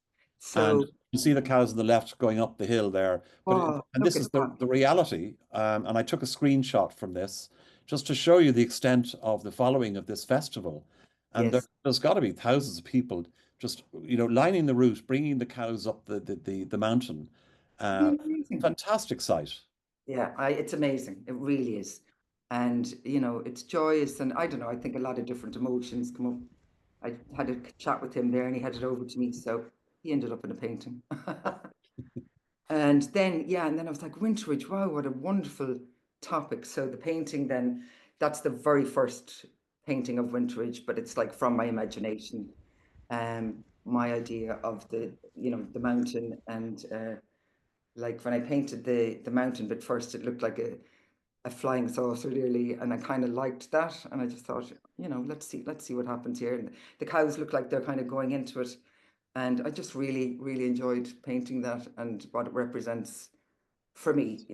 And So, you see the cows on the left going up the hill there. But oh, and look this at is that. the reality. And I took a screenshot from this just to show you the extent of the following of this festival. And Yes. there's got to be thousands of people just lining the route, bringing the cows up the mountain. Amazing. Fantastic sight. Yeah, it's amazing. It really is. And, it's joyous. And I don't know, I think a lot of different emotions come up. I had a chat with him there and he had it over to me. So he ended up in a painting. And then, yeah, and then I was like, Winterage, wow, what a wonderful topic. So the painting then, that's the very first painting of Winterage, but it's like from my imagination, my idea of the mountain. And like when I painted the mountain bit first, it looked like a flying saucer really, and I kind of liked that. And I just thought, let's see what happens here. And the cows look like they're kind of going into it. And I just really, really enjoyed painting that and what it represents for me.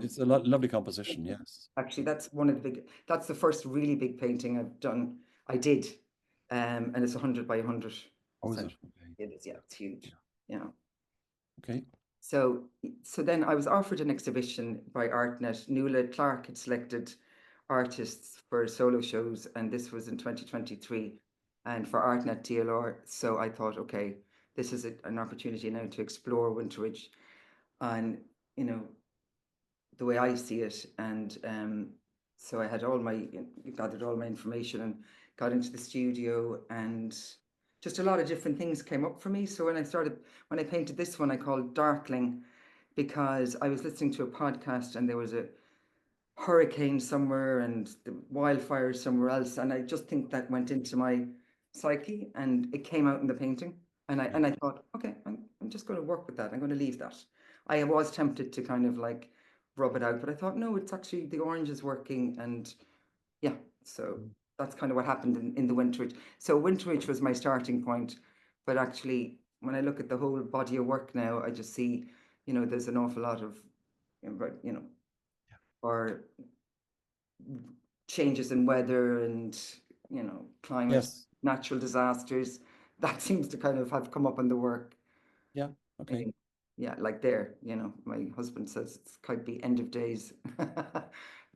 It's a lovely composition, yes. Actually, that's the first really big painting I've done. I did. And it's 100 by 100. Oh, is So it? Okay. it is, yeah, it's huge. Yeah. Okay. So then I was offered an exhibition by ArtNet. Nuala Clark had selected artists for solo shows, and this was in 2023, and for ArtNet DLR. So I thought, okay, this is an opportunity now to explore Winterage and the way I see it. And so I had gathered all my information and got into the studio, and just a lot of different things came up for me. So when I painted this one, I called Darkling, because I was listening to a podcast and there was a hurricane somewhere and the wildfires somewhere else. And I just think that went into my psyche and it came out in the painting. And I thought, okay, I'm just going to work with that. I'm going to leave that. I was tempted to kind of like rub it out, but I thought, no, it's actually the orange is working. And yeah, so that's kind of what happened in the Winterage. So Winterage was my starting point, but actually when I look at the whole body of work now, I just see, there's an awful lot of, or changes in weather and, climate, Yes. natural disasters. That seems to kind of have come up in the work. Yeah. Okay. Yeah, like there, my husband says it's could be end of days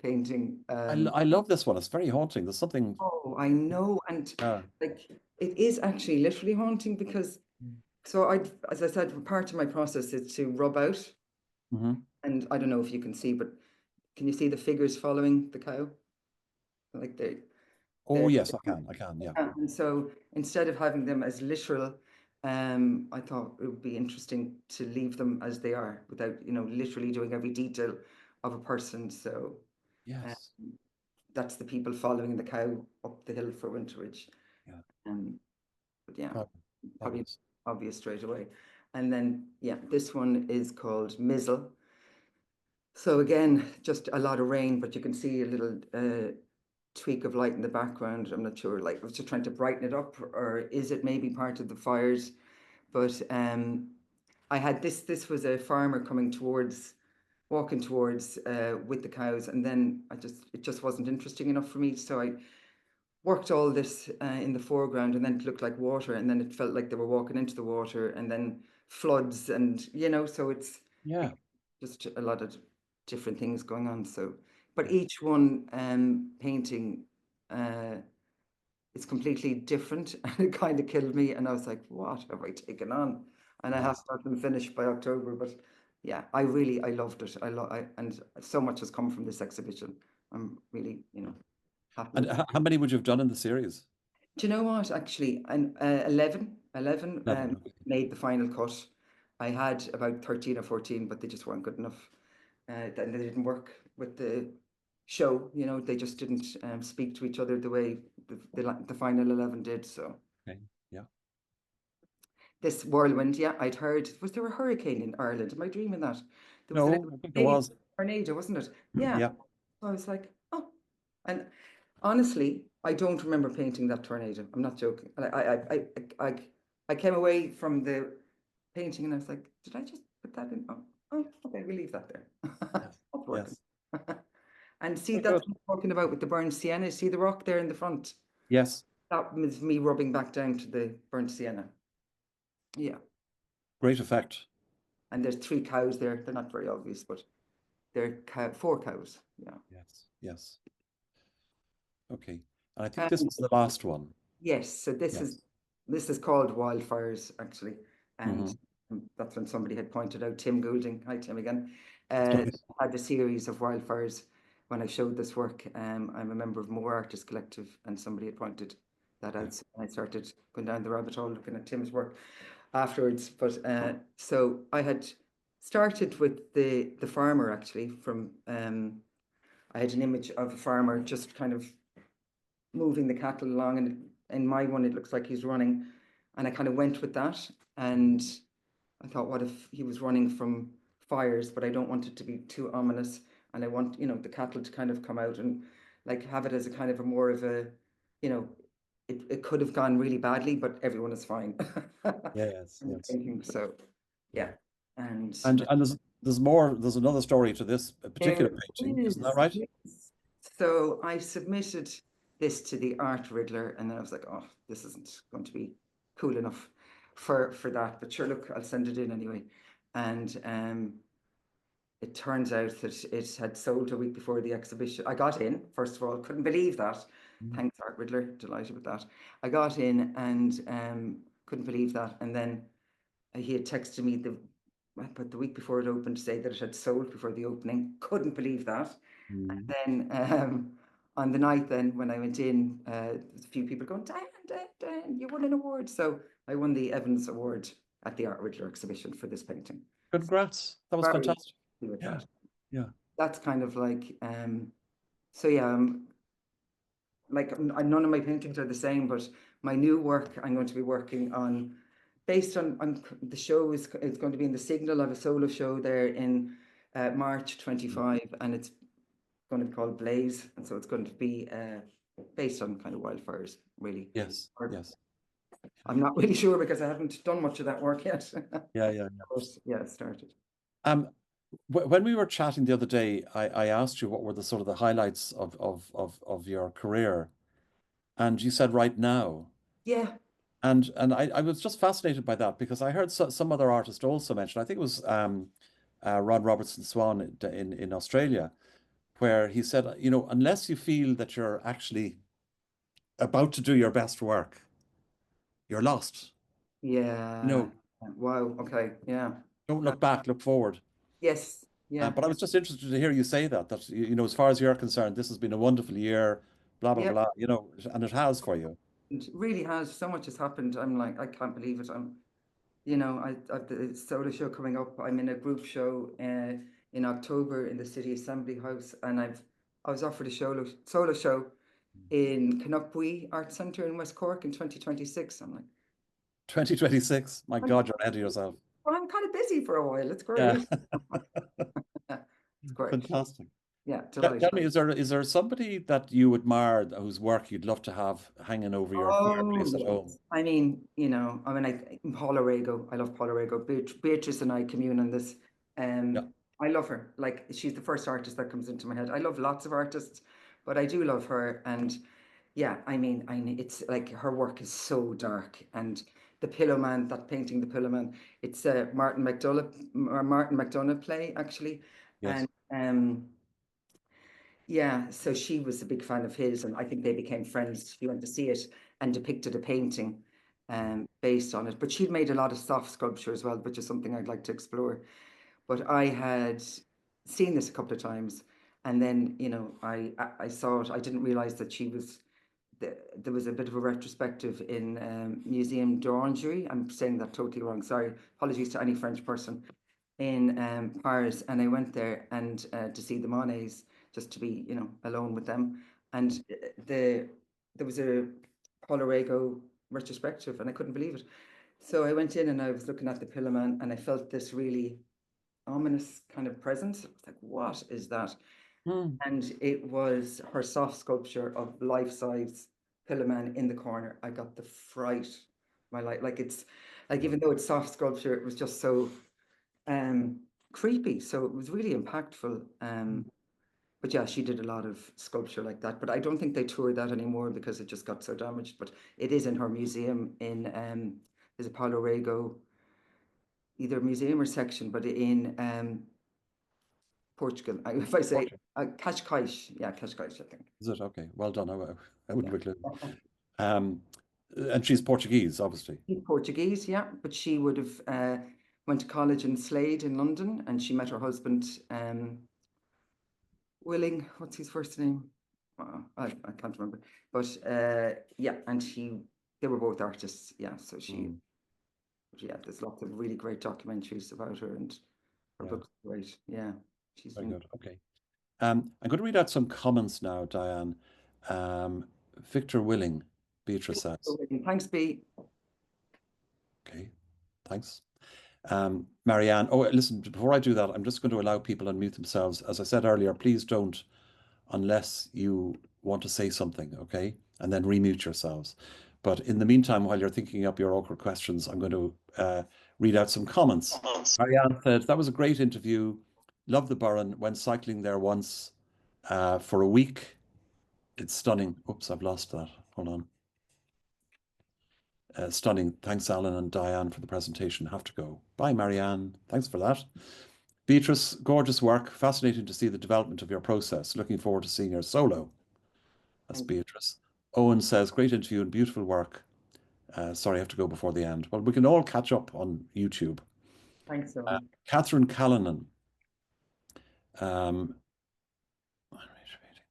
painting. I love this one. It's very haunting. There's something. Oh, I know. And Uh, like it is actually literally haunting because so as I said, part of my process is to rub out. mhm. And I don't know if you can see, but can you see the figures following the cow? Like Oh, The, yes, I can, yeah. and so instead of having them as literal, I thought it would be interesting to leave them as they are without, literally doing every detail of a person. So uh, Yes. that's the people following the cow up the hill for Winterage. Yeah. Um, but yeah, probably Fabulous. obvious straight away. And then, yeah, this one is called Mizzle. So again, just a lot of rain, but you can see a little tweak of light in the background. I'm not sure, like, I was just trying to brighten it up, or is it maybe part of the fires? But I had this was a farmer walking towards with the cows, and then it just wasn't interesting enough for me. So I worked all this in the foreground, and then it looked like water, and then it felt like they were walking into the water, and then floods, and so Yeah. just a lot of different things going on. So, but Yeah. each one painting uh, is completely different, and it kind of killed me. And I was like, what have I taken on? And I have to Yes. have them finished by October. But yeah, I loved it. And so much has come from this exhibition. I'm really, happy And with it. how many would you have done in the series? Do you know what? Actually, 11 Okay. made the final cut. I had about 13 or 14, but they just weren't good enough. Then they didn't work with the show. They just didn't speak to each other the way the final 11 did. So Okay. Yeah. this whirlwind, yeah, I'd heard. Was there a hurricane in Ireland? Am I dreaming that? There was a No, little I think there mini was. tornado, wasn't it? Yeah. Yeah. So I was like, oh. And honestly, I don't remember painting that tornado. I'm not joking. I came away from the painting and I was like, did I just put that in? Oh, okay, we'll leave that there. Yes. That's working. Yes. And see, Very that's good. what I'm talking about with the burnt sienna. See the rock there in the front? Yes. That was me rubbing back down to the burnt sienna. Yeah. Great effect. And there's 3 cows there. They're not very obvious, but they're 4 cows. Yeah. Yes. Yes. Okay. And I think this And was the last one. yes, so Yes. this is called Wildfires actually, and Hmm. that's when somebody had pointed out Tim Goulding. Hi Tim again. Uh, Nice. had a series of wildfires when I showed this work. I'm a member of More Artist Collective, and somebody had pointed that Yeah. out. So I started going down the rabbit hole looking at Tim's work afterwards. But so I had started with the farmer actually from I had an image of a farmer just kind of moving the cattle along, and in my one it looks like he's running, and I kind of went with that, and I thought, what if he was running from fires, but I don't want it to be too ominous, and I want the cattle to kind of come out and like have it as a kind of a more of a you know it could have gone really badly, but everyone is fine. Yes. I'm Yes. thinking so, Yeah. yeah, and And there's more. There's another story to this particular there painting, isn't that is, right? yes. So I submitted this to the art Riddler, and then I was like, oh, this isn't going to be cool enough for that. But sure, look, I'll send it in anyway. And it turns out that it had sold a week before the exhibition. I got in, first of all, couldn't believe that. Mm. Thanks, Art Riddler, delighted with that. I got in and couldn't believe that. And then he had texted me but the week before it opened to say that it had sold before the opening. Couldn't believe that. Mm. And then on the night then when I went in, there's a few people going, Dan, you won an award. So I won the Evans Award at the Art Riddler exhibition for this painting. Congrats. That was Very fantastic. happy with Yeah. that. Yeah. That's kind of like, so yeah, like none of my paintings are the same, but my new work I'm going to be working on based on the show is going to be in the Signal of a solo show there in March 25, and it's going to be called Blaze, and so it's going to be based on kind of wildfires, really. Yes. Or Yes. I'm not really sure because I haven't done much of that work yet. Yeah. Yeah. But yeah, it started. Um, when we were chatting the other day, I asked you what were the sort of the highlights of your career, and you said right now. Yeah, And I was just fascinated by that because I heard some other artist also mention, I think it was Rod Robertson Swan in Australia, where he said, unless you feel that you're actually about to do your best work, you're lost. You yeah. know, Wow. Okay. Yeah. don't Uh, look back, look forward. yes. Yeah. But I was just interested to hear you say that as far as you're concerned, this has been a wonderful year, blah, blah, Yeah, blah, you know, and it has for you. it really has. So much has happened. I'm like, I can't believe it. You know, I've the solo show coming up. I'm in a group show in October in the City Assembly House, and I was offered a solo show in Canopy Art Centre in West Cork in 2026. I'm like, 2026, my I'm, God, you're ahead of yourself. well, I'm kind of busy for a while. It's Yeah, great. It's great. fantastic. Yeah, Tell delighted. me, is there somebody that you admire whose work you'd love to have hanging over your Oh, fireplace at home? yes. I mean, you know, I mean, Paula Rego. I love Paula Rego. Beatrice and I commune on this. Yeah, I love her. Like, she's the first artist that comes into my head. I love lots of artists, but I do love her. And yeah, it's like her work is so dark. And the Pillow Man, that painting, the Pillow Man, it's a Martin McDonagh play actually, yes, and yeah, so she was a big fan of his, and I think they became friends. She went to see it and depicted a painting based on it. But she'd made a lot of soft sculpture as well, which is something I'd like to explore. But I had seen this a couple of times, and then you know I saw it. I didn't realize that there was a bit of a retrospective in Museum d'Orangerie. I'm saying that totally wrong. Sorry, apologies to any French person in Paris, and I went there and to see the Monets, just to be, you know, alone with them. And there was a Paula Rego retrospective, and I couldn't believe it. So I went in and I was looking at the Pillar Man, and I felt this really ominous kind of presence. I was like, "What is that?" hmm, And it was her soft sculpture of life-size Pillar Man in the corner. I got the fright. My life, like it's like yeah, even though it's soft sculpture, it was just so um, creepy. So it was really impactful. But yeah, she did a lot of sculpture like that. But I don't think they tour that anymore because it just got so damaged. But it is in her museum in there's a Paulo Rego, either museum or section, but in Portugal. If I say Portugal. Cascais, yeah, Cascais, I think. Is it okay? Well done. I wouldn't Yeah. be clue. Um, and she's Portuguese, obviously. She's Portuguese, yeah, but she would have went to college in Slade in London, and she met her husband. Willing, what's his first name? I can't remember. But yeah, and they were both artists. Yeah, so Mm, yeah, there's lots of really great documentaries about her, and her yeah, books are great. Yeah, she's very been. good. Okay. I'm going to read out some comments now, Diane. Um, Victor Willing, Beatrice says. Thanks, B. Okay, thanks. Marianne, oh, listen, before I do that, I'm just going to allow people to unmute themselves. As I said earlier, please don't unless you want to say something, okay? And then remute yourselves. But in the meantime, while you're thinking up your awkward questions, I'm going to read out some comments. Marianne said, that was a great interview. Love the Burren. Went cycling there once for a week. It's stunning. Oops, I've lost that. Hold on. Stunning. Thanks, Alan and Diane, for the presentation. Have to go. Bye, Marianne. Thanks for that. Beatrice, gorgeous work. Fascinating to see the development of your process. Looking forward to seeing your solo. That's Thank you. Beatrice. Owen says, great interview and beautiful work. Sorry, I have to go before the end. Well, we can all catch up on YouTube. Thanks, Owen. Catherine Callanan. Um,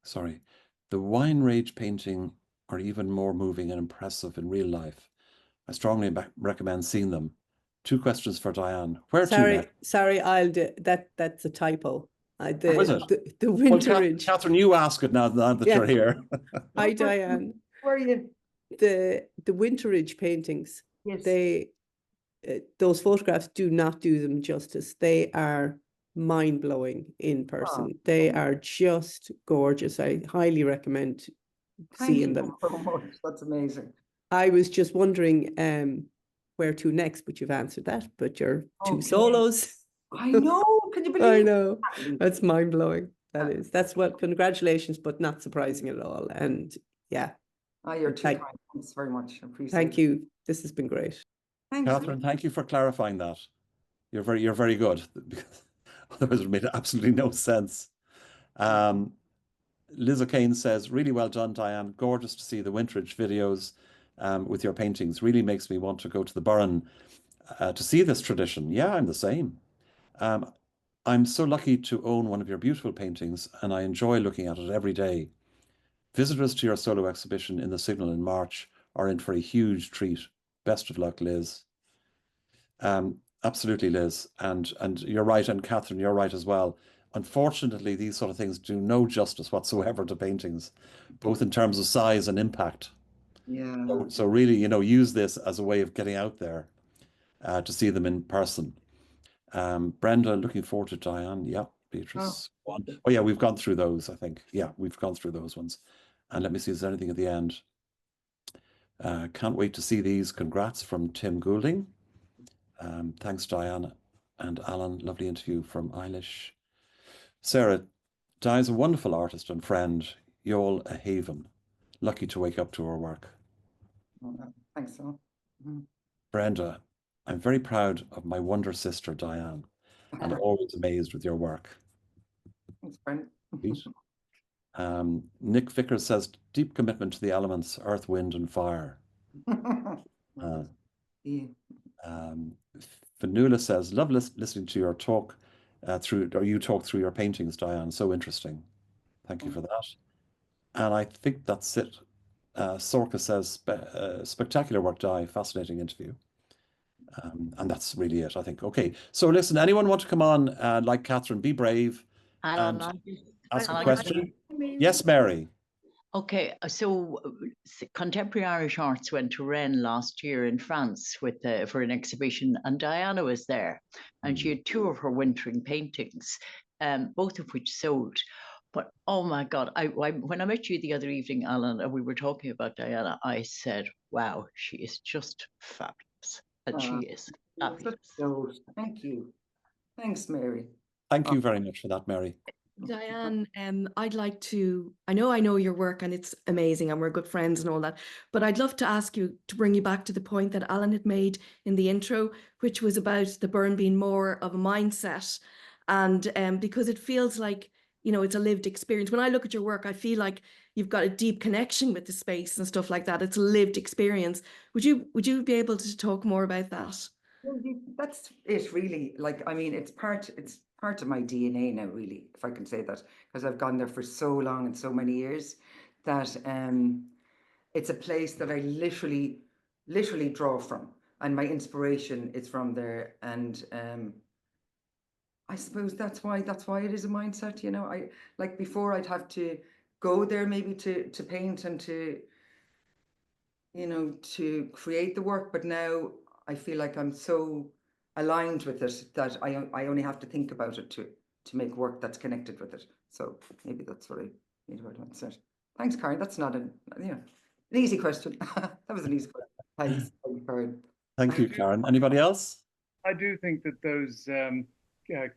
sorry. The wine rage painting are even more moving and impressive in real life. I strongly recommend seeing them. Two questions for Diane. Where to next? Sorry, I'll do that. That's a typo. Or was it? The Well, Winterage. Catherine, you ask it now that Yeah. you're here. Hi, Diane. Where are you? The Winterage paintings. Yes. Those photographs do not do them justice. They are mind-blowing in person. They are just gorgeous. I highly recommend Thank seeing you them. so much. That's amazing. I was just wondering where to next, but you've answered that. But your two Okay. solos. I know. Can you believe I it? know. Can't believe it. That's mind-blowing. That's what, congratulations, but not surprising at all. And yeah, You're too thank, kind. Thanks very much. I appreciate thank it. you. This has been great. Thanks. Catherine, thank you for clarifying that. You're very good, because otherwise it made absolutely no sense. Liz O'Kane says, really well done, Diane. Gorgeous to see the Winterage videos with your paintings. Really makes me want to go to the Burren to see this tradition. Yeah, I'm the same. I'm so lucky to own one of your beautiful paintings, and I enjoy looking at it every day. Visitors to your solo exhibition in the Signal in March are in for a huge treat. Best of luck, Liz. Absolutely, Liz. And you're right, and Catherine, you're right as well. Unfortunately, these sort of things do no justice whatsoever to paintings, both in terms of size and impact. Yeah. So really, you know, use this as a way of getting out there to see them in person. Brenda, looking forward to Diane. Yeah, Beatrice. Oh yeah, we've gone through those, I think. Yeah, we've gone through those ones. And let me see, is there anything at the end? Can't wait to see these. Congrats from Tim Goulding. Thanks, Diane and Alan. Lovely interview from Eilish. Sarah, Di's a wonderful artist and friend. Youghal a haven. Lucky to wake up to her work. Thanks, so. Brenda, I'm very proud of my wonder sister, Diane, and always amazed with your work. Thanks, Brent. Nick Vickers says, deep commitment to the elements, earth, wind, and fire. Yeah. Fanula says, love listening to your talk you talk through your paintings, Diane. So interesting. Thank you for that. And I think that's it. Sorka says, spectacular work, Di. Fascinating interview. And that's really it, I think. Okay, so listen, anyone want to come on, like Catherine, be brave and ask a question? Yes, Mary. Okay, so Contemporary Irish Arts went to Rennes last year in France with for an exhibition, and Diana was there, and she had 2 of her wintering paintings, both of which sold. But oh my God, when I met you the other evening, Alan, and we were talking about Diana, I said, wow, she is just fabulous. And she is fabulous. Thank you. Thanks, Mary. Thank you very much for that, Mary. Diane, I'd like to, I know your work and it's amazing and we're good friends and all that, but I'd love to ask you to bring you back to the point that Alan had made in the intro, which was about the Burren being more of a mindset. And because it feels like, you know, it's a lived experience. When I look at your work, I feel like you've got a deep connection with the space and stuff like that. It's a lived experience. Would you be able to talk more about that? Well, that's it, really. Like, I mean, it's part of my DNA now, really, if I can say that, because I've gone there for so long and so many years that it's a place that I literally draw from, and my inspiration is from there. And I suppose that's why it is a mindset. You know, I like before I'd have to go there maybe to paint and to, you know, to create the work, but now I feel like I'm so aligned with it that I only have to think about it to make work that's connected with it. So maybe that's what I need to answer. Thanks, Karen. That's not an easy question. That was an easy question. Thanks, Karen. Thank you, Karen. Anybody else? I do think that those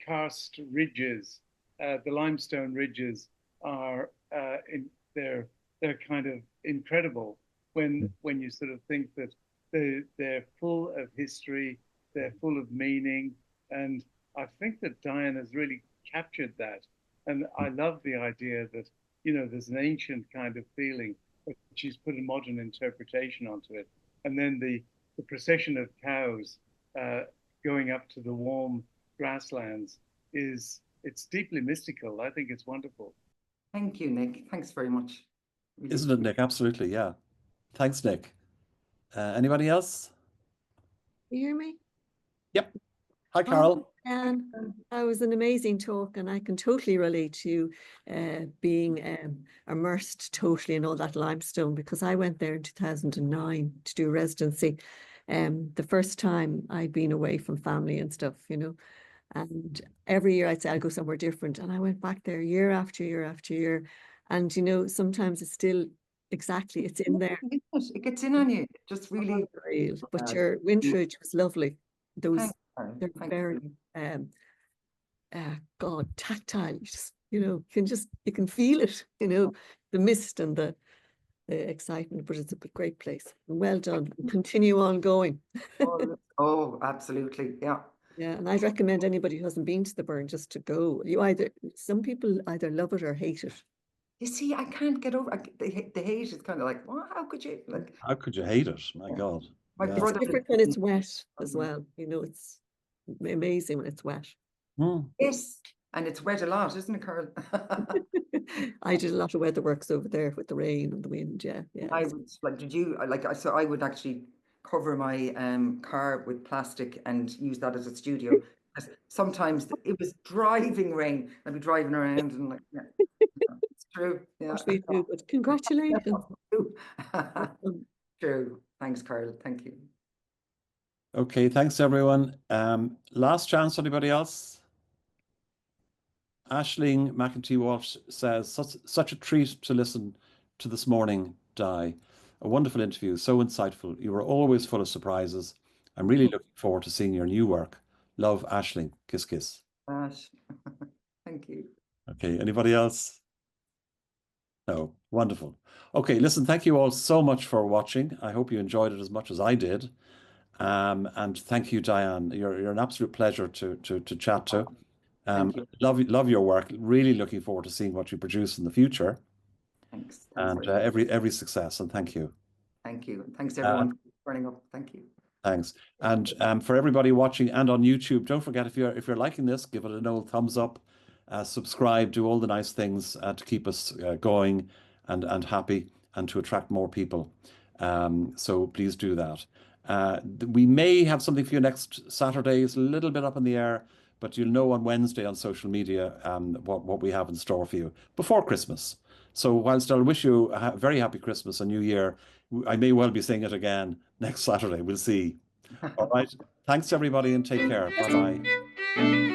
karst ridges, the limestone ridges, are they're kind of incredible when you sort of think that they're full of history, they're full of meaning, and I think that Diane has really captured that. And I love the idea that, you know, there's an ancient kind of feeling, but she's put a modern interpretation onto it. And then the procession of cows going up to the warm grasslands it's deeply mystical. I think it's wonderful. Thank you, Nick. Thanks very much. Really. Isn't it, Nick? Absolutely, yeah. Thanks, Nick. Anybody else? You hear me? Yep. Hi, Carol. And that was an amazing talk, and I can totally relate to being immersed totally in all that limestone, because I went there in 2009 to do residency. The first time I'd been away from family and stuff, you know, and every year I'd say I'll go somewhere different, and I went back there year after year after year, and you know, sometimes it's still exactly, it's in there. It gets in on you, just really. But your Winterage was lovely. Those they're very God, tactile. You know, you can feel it, you know, the mist and the excitement, but it's a great place. Well done. Continue on going. Oh, absolutely. Yeah. Yeah, and I'd recommend anybody who hasn't been to the Burren just to go. Some people either love it or hate it. You see, I can't get over the hate. Is kind of like, well, how could you like? How could you hate it? My God. My brother. It's different when it's wet as well. You know, it's amazing when it's wet. Yes, And it's wet a lot, isn't it, Carl? I did a lot of weather works over there with the rain and the wind. Yeah, yeah. I would like. Did you like? So I would actually cover my car with plastic and use that as a studio. 'Cause sometimes it was driving rain. I'd be driving around and like, yeah, it's true. Yeah. What we do, but congratulations. True. Thanks, Carl. Thank you. Okay, thanks everyone. Last chance, anybody else? Aisling McEntee Walsh says, such a treat to listen to this morning, Di. A wonderful interview, so insightful. You were always full of surprises. I'm really looking forward to seeing your new work. Love, Aisling. Kiss, kiss. Ash. Thank you. Okay, anybody else? No, wonderful. Okay, listen, thank you all so much for watching. I hope you enjoyed it as much as I did. And thank you, Diane. You're an absolute pleasure to chat to. Thank you. Love your work. Really looking forward to seeing what you produce in the future. Thanks. And very much. every success. And thank you. Thank you. Thanks everyone for turning up. Thank you. Thanks. And for everybody watching and on YouTube, don't forget if you're liking this, give it an old thumbs up, subscribe, do all the nice things to keep us going and happy and to attract more people. So please do that. We may have something for you next Saturday. It's a little bit up in the air, but you'll know on Wednesday on social media what we have in store for you before Christmas. So whilst I'll wish you a very happy Christmas and New Year, I may well be saying it again next Saturday. We'll see. All right. Thanks, everybody, and take care. Bye-bye.